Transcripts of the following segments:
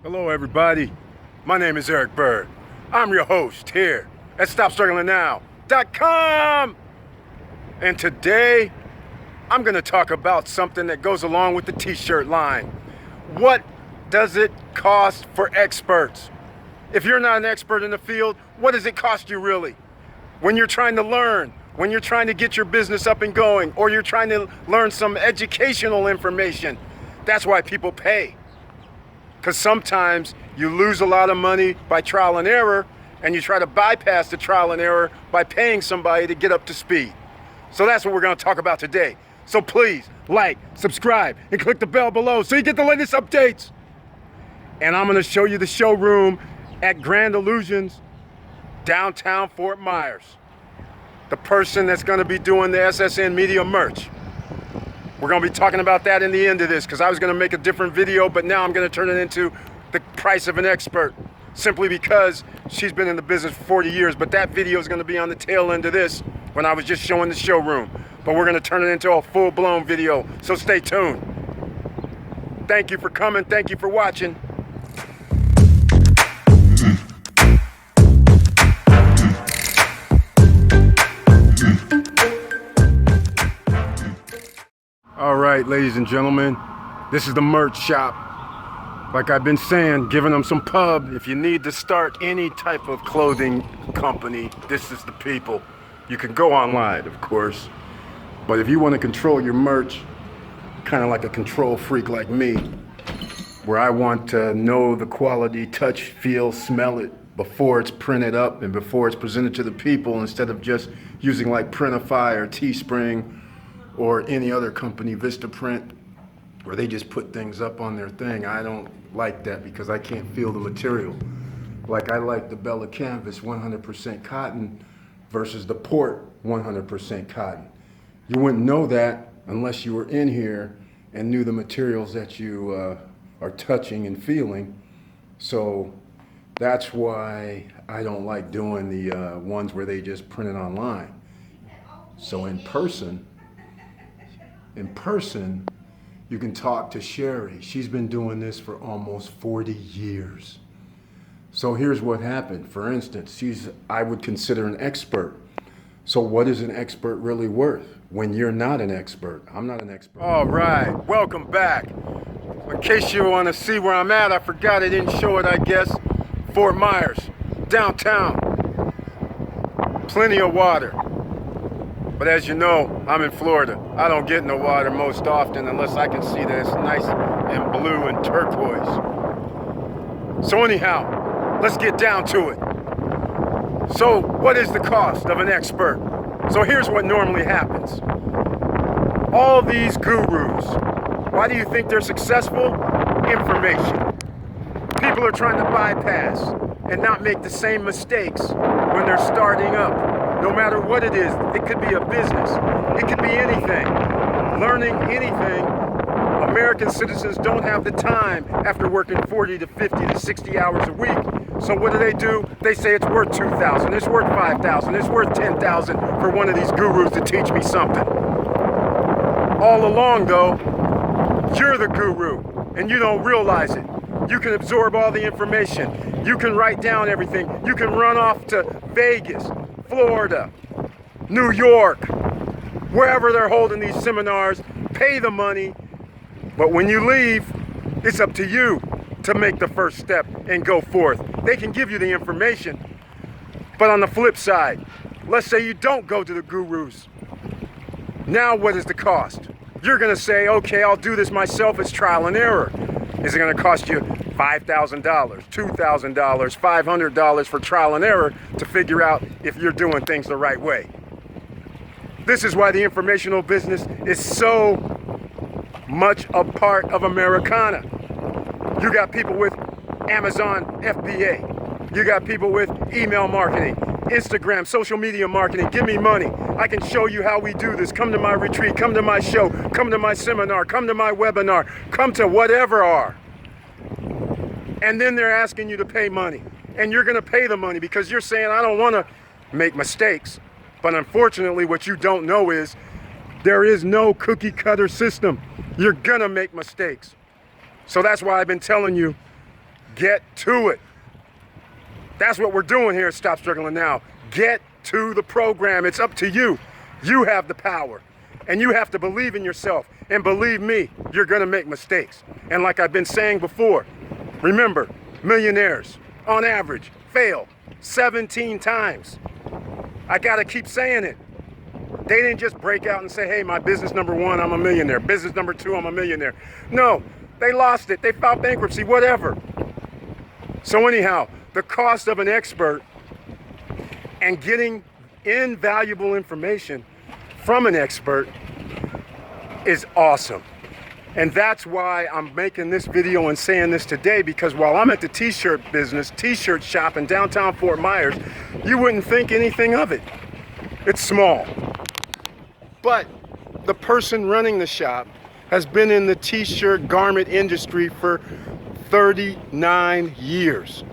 Hello, everybody. My name is Eric Bird. I'm your host here at StopStrugglingNow.com. And today, I'm going to talk about something that goes along with the t-shirt line. What does it cost for experts? If you're not an expert in the field, what does it cost you really? When you're trying to learn, when you're trying to get your business up and going, or you're trying to learn some educational information, that's why people pay. Because sometimes you lose a lot of money by trial and error, and you try to bypass the trial and error by paying somebody to get up to speed. So that's what we're going to talk about today. So please like, subscribe, and click the bell below so you get the latest updates. And I'm going to show you the showroom at Grand Illusions, downtown Fort Myers. The person that's going to be doing the SSN Media merch. We're going to be talking about that in the end of this, because I was going to make a different video, but now I'm going to turn it into the price of an expert, simply because she's been in the business for 40 years. But that video is going to be on the tail end of this, when I was just showing the showroom. But we're going to turn it into a full-blown video, so stay tuned. Thank you for coming. Thank you for watching. All right, ladies and gentlemen, this is the merch shop. Like I've been saying, giving them some pub. If you need to start any type of clothing company, this is the people. You can go online, of course, but if you want to control your merch, kind of like a control freak like me, where I want to know the quality, touch, feel, smell it before it's printed up and before it's presented to the people, instead of just using like Printify or Teespring or any other company, Vistaprint, where they just put things up on their thing. I don't like that because I can't feel the material. Like I like the Bella Canvas 100% cotton versus the Port 100% cotton. You wouldn't know that unless you were in here and knew the materials that you are touching and feeling. So that's why I don't like doing the ones where they just print it online. So in person, you can talk to Sherry. She's been doing this for almost 40 years. So here's what happened. For instance, I would consider an expert. So what is an expert really worth when you're not an expert? I'm not an expert. All right, welcome back. In case you want to see where I'm at, I forgot I didn't show it, I guess. Fort Myers, downtown. Plenty of water. But as you know, I'm in Florida. I don't get in the water most often unless I can see that it's nice and blue and turquoise. So anyhow, let's get down to it. So what is the cost of an expert? So here's what normally happens. All these gurus, why do you think they're successful? Information. People are trying to bypass and not make the same mistakes when they're starting up. No matter what it is, it could be a business, it could be anything. Learning anything, American citizens don't have the time after working 40 to 50 to 60 hours a week. So what do? They say it's worth $2,000, it's worth $5,000, it's worth $10,000 for one of these gurus to teach me something. All along though, you're the guru and you don't realize it. You can absorb all the information. You can write down everything. You can run off to Vegas, Florida, New York, wherever they're holding these seminars, pay the money, but when you leave, it's up to you to make the first step and go forth. They can give you the information, but on the flip side, let's say you don't go to the gurus. Now what is the cost? You're gonna say, okay, I'll do this myself, it's trial and error. Is it gonna cost you $5,000, $2,000, $500 for trial and error to figure out if you're doing things the right way? This is why the informational business is so much a part of Americana. You got people with Amazon FBA. You got people with email marketing, Instagram, social media marketing. Give me money. I can show you how we do this. Come to my retreat, come to my show, come to my seminar, come to my webinar, come to whatever are. And then they're asking you to pay money. And you're gonna pay the money because you're saying, I don't wanna make mistakes. But unfortunately, what you don't know is there is no cookie cutter system. You're gonna make mistakes. So that's why I've been telling you, Get to it. That's what we're doing here at Stop Struggling Now. Get to the program. It's up to you. You have the power. And you have to believe in yourself. And believe me, you're going to make mistakes. And like I've been saying before, remember, millionaires, on average, fail 17 times. I got to keep saying it. They didn't just break out and say, hey, my business number one, I'm a millionaire. Business number two, I'm a millionaire. No, they lost it. They filed bankruptcy, whatever. So anyhow, the cost of an expert and getting invaluable information from an expert is awesome. And that's why I'm making this video and saying this today, because while I'm at the t-shirt business, t-shirt shop in downtown Fort Myers, you wouldn't think anything of it. It's small. But the person running the shop has been in the t-shirt garment industry for 39 years.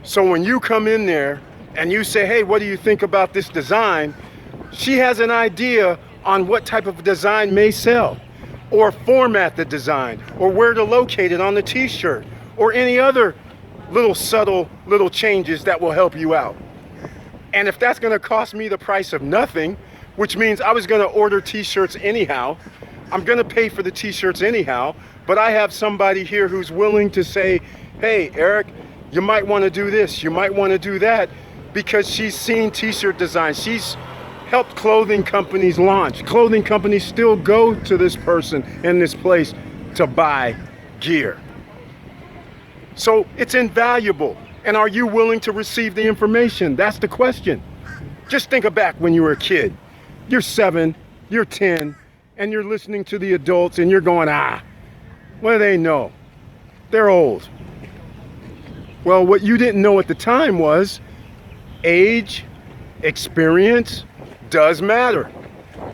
So when you come in there and you say, hey, what do you think about this design? She has an idea on what type of design may sell, or format the design, or where to locate it on the t-shirt, or any other little subtle little changes that will help you out. And if that's gonna cost me the price of nothing, which means I was gonna order t-shirts anyhow, I'm gonna pay for the t-shirts anyhow, but I have somebody here who's willing to say, hey, Eric, you might wanna do this, you might wanna do that, because she's seen t-shirt design. She's helped clothing companies launch. Clothing companies still go to this person in this place to buy gear. So it's invaluable. And are you willing to receive the information? That's the question. Just think back when you were a kid. You're 7, you're 10, and you're listening to the adults and you're going, what do they know? They're old. Well, what you didn't know at the time was age, experience does matter.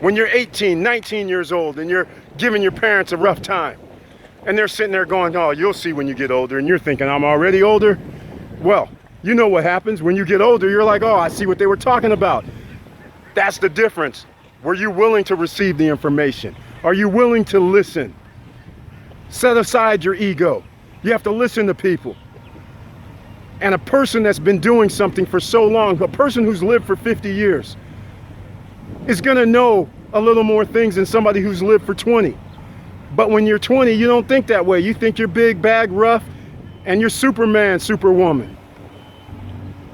When you're 18, 19 years old and you're giving your parents a rough time and they're sitting there going, oh, you'll see when you get older, and you're thinking, I'm already older. Well, you know what happens when you get older. You're like, oh, I see what they were talking about. That's the difference. Were you willing to receive the information? Are you willing to listen? Set aside your ego. You have to listen to people. And a person that's been doing something for so long, a person who's lived for 50 years, is gonna know a little more things than somebody who's lived for 20. But when you're 20, you don't think that way. You think you're big, bag, rough, and you're Superman, Superwoman.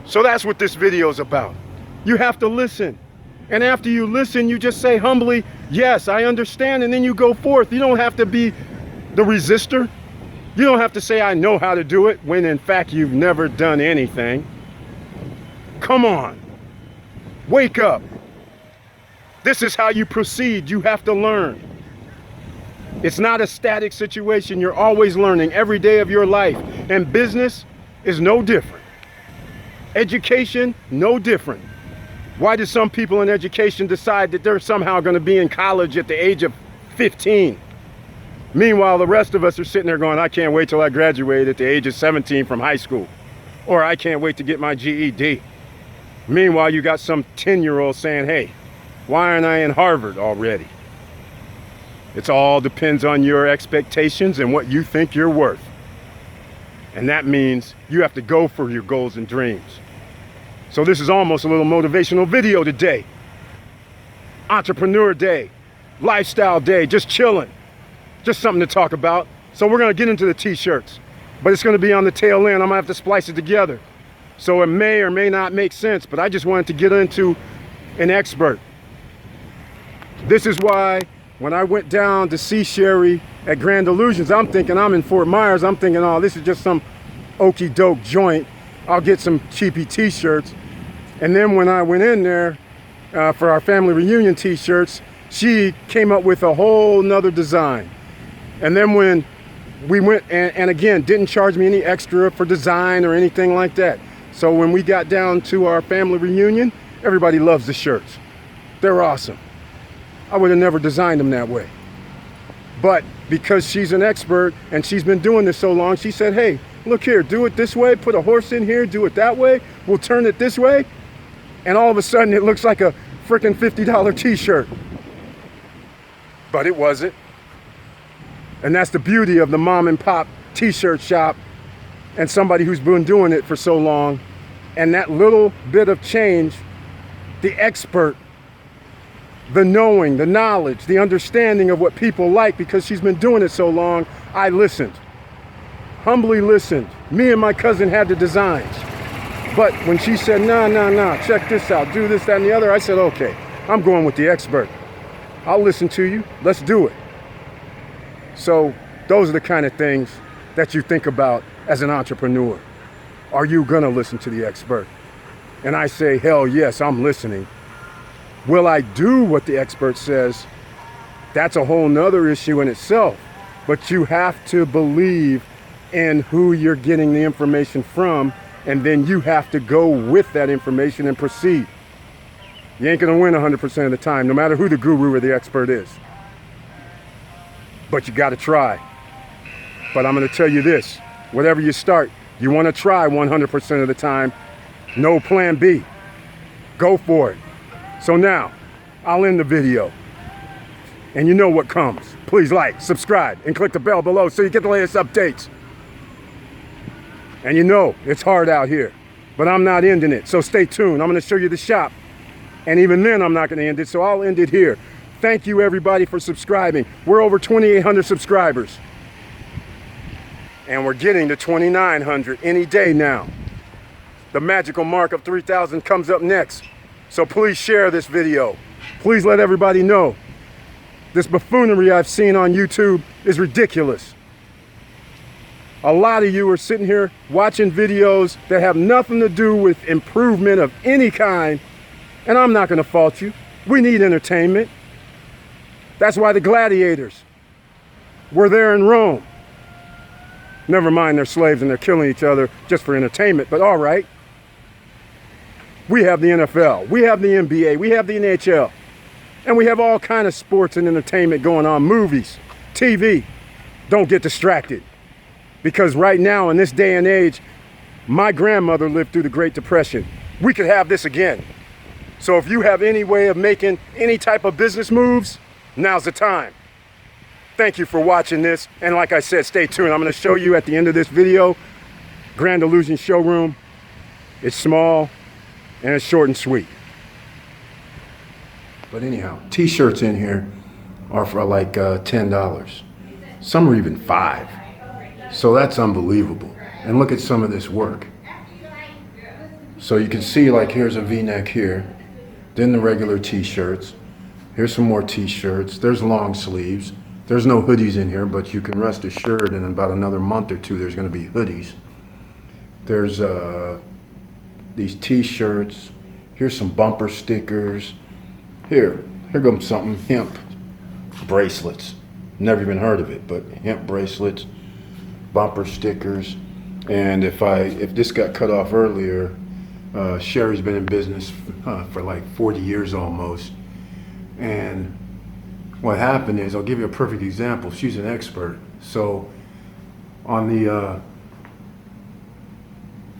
So that's what this video is about. You have to listen. And after you listen, you just say humbly, yes, I understand, and then you go forth. You don't have to be the resistor. You don't have to say, I know how to do it, when in fact you've never done anything. Come on. Wake up. This is how you proceed. You have to learn. It's not a static situation. You're always learning every day of your life. And business is no different. Education, no different. Why do some people in education decide that they're somehow going to be in college at the age of 15? Meanwhile, the rest of us are sitting there going, I can't wait till I graduate at the age of 17 from high school. Or I can't wait to get my GED. Meanwhile, you got some 10-year-old saying, hey, why aren't I in Harvard already? It all depends on your expectations and what you think you're worth. And that means you have to go for your goals and dreams. So this is almost a little motivational video today. Entrepreneur day, lifestyle day, just chilling. Just something to talk about. So we're gonna get into the t-shirts, but it's gonna be on the tail end. I'm gonna have to splice it together. So it may or may not make sense, but I just wanted to get into an expert. This is why when I went down to see Sherry at Grand Illusions, I'm thinking I'm in Fort Myers. I'm thinking, oh, this is just some okey doke joint. I'll get some cheapy t-shirts. And then when I went in there for our family reunion t-shirts, she came up with a whole nother design. And then when we went, and again, didn't charge me any extra for design or anything like that. So when we got down to our family reunion, everybody loves the shirts. They're awesome. I would have never designed them that way. But because she's an expert and she's been doing this so long, she said, hey, look here, do it this way, put a horse in here, do it that way, we'll turn it this way. And all of a sudden it looks like a freaking $50 t-shirt. But it wasn't. And that's the beauty of the mom and pop t-shirt shop and somebody who's been doing it for so long, and that little bit of change, the expert, the knowing, the knowledge, the understanding of what people like, because she's been doing it so long, I listened. Humbly listened. Me and my cousin had the designs. But when she said, nah, check this out, do this, that, and the other, I said, okay, I'm going with the expert. I'll listen to you. Let's do it. So those are the kind of things that you think about as an entrepreneur. Are you gonna listen to the expert? And I say, hell yes, I'm listening. Will I do what the expert says? That's a whole nother issue in itself. But you have to believe in who you're getting the information from, and then you have to go with that information and proceed. You ain't gonna win 100% of the time, no matter who the guru or the expert is. But you gotta try. But I'm gonna tell you this, whatever you start, you wanna try 100% of the time. No plan B. Go for it. So now, I'll end the video. And you know what comes. Please like, subscribe, and click the bell below so you get the latest updates. And you know, it's hard out here. But I'm not ending it, so stay tuned. I'm gonna show you the shop. And even then, I'm not gonna end it, so I'll end it here. Thank you everybody for subscribing. We're over 2,800 subscribers. And we're getting to 2,900 any day now. The magical mark of 3,000 comes up next. So please share this video. Please let everybody know. This buffoonery I've seen on YouTube is ridiculous. A lot of you are sitting here watching videos that have nothing to do with improvement of any kind, and I'm not gonna fault you. We need entertainment. That's why the gladiators were there in Rome. Never mind they're slaves and they're killing each other just for entertainment, but all right. We have the NFL, we have the NBA, we have the NHL, and we have all kind of sports and entertainment going on, movies, TV. Don't get distracted, because right now in this day and age, my grandmother lived through the Great Depression. We could have this again. So if you have any way of making any type of business moves, now's the time. Thank you for watching this, and like I said, stay tuned. I'm gonna show you at the end of this video, Grand Illusion Showroom. It's small, and it's short and sweet. But anyhow, t-shirts in here are for like $10. Some are even $5. So that's unbelievable. And look at some of this work. So you can see, like, here's a V-neck here, then the regular t-shirts. Here's some more t-shirts. There's long sleeves. There's no hoodies in here, but you can rest assured in about another month or two there's gonna be hoodies. There's these t-shirts. Here's some bumper stickers. Here comes something, hemp bracelets. Never even heard of it, but hemp bracelets, bumper stickers. And if this got cut off earlier, Sherry's been in business for like 40 years almost. And what happened is, I'll give you a perfect example. She's an expert. So on the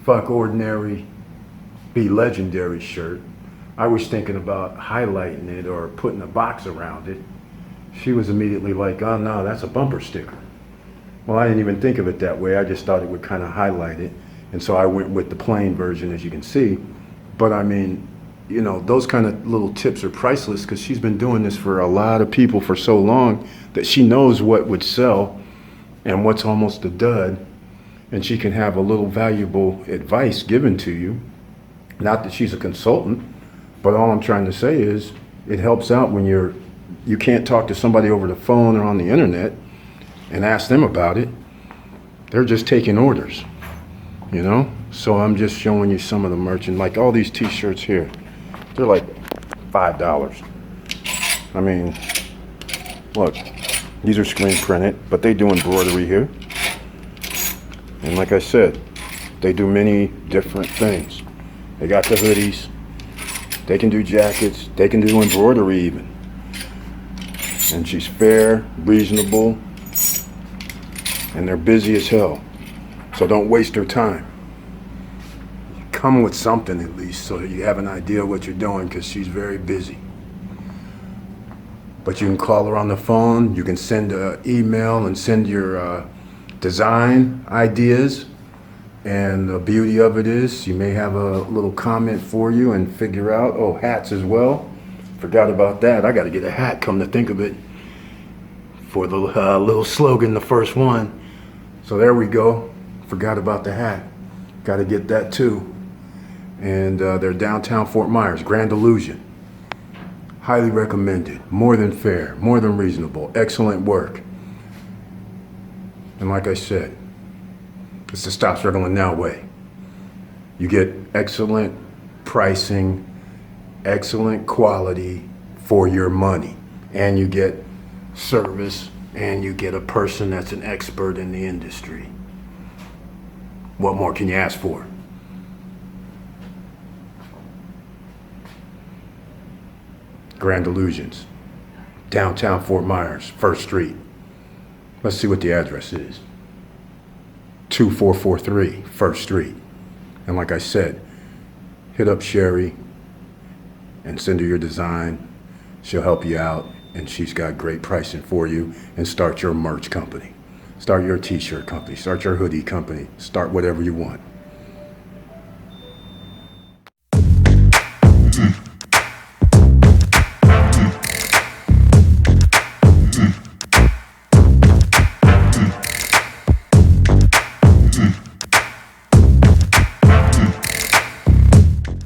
Fuck Ordinary, Be Legendary shirt, I was thinking about highlighting it or putting a box around it. She was immediately like, oh no, that's a bumper sticker. Well, I didn't even think of it that way. I just thought it would kind of highlight it. And so I went with the plain version, as you can see. But I mean, you know, those kind of little tips are priceless, because she's been doing this for a lot of people for so long that she knows what would sell and what's almost a dud. And she can have a little valuable advice given to you. Not that she's a consultant, but all I'm trying to say is it helps out when you can't talk to somebody over the phone or on the internet and ask them about it. They're just taking orders, you know? So I'm just showing you some of the merchant, like all these t-shirts here. They're like $5. I mean, look, these are screen printed, but they do embroidery here. And like I said, they do many different things. They got the hoodies, they can do jackets, they can do embroidery even. And she's fair, reasonable, and they're busy as hell. So don't waste her time. Come with something at least, so that you have an idea what you're doing, because she's very busy. But you can call her on the phone, you can send an email and send your design ideas, And the beauty of it is you may have a little comment for you and figure out, oh, hats as well. Forgot about that. I got to get a hat, come to think of it, for the little slogan, the first one. So there we go. Forgot about the hat. Got to get that too. And they're downtown Fort Myers, Grand Illusion. Highly recommended. More than fair, more than reasonable. Excellent work. And like I said, it's the Stop Struggling Now way. You get excellent pricing, excellent quality for your money, and you get service, and you get a person that's an expert in the industry. What more can you ask for? Grand Illusions, downtown Fort Myers, 1st Street. Let's see what the address is. 2443 1st Street. And like I said, hit up Sherry and send her your design. She'll help you out, and she's got great pricing for you. And start your merch company. Start your t-shirt company. Start your hoodie company. Start whatever you want.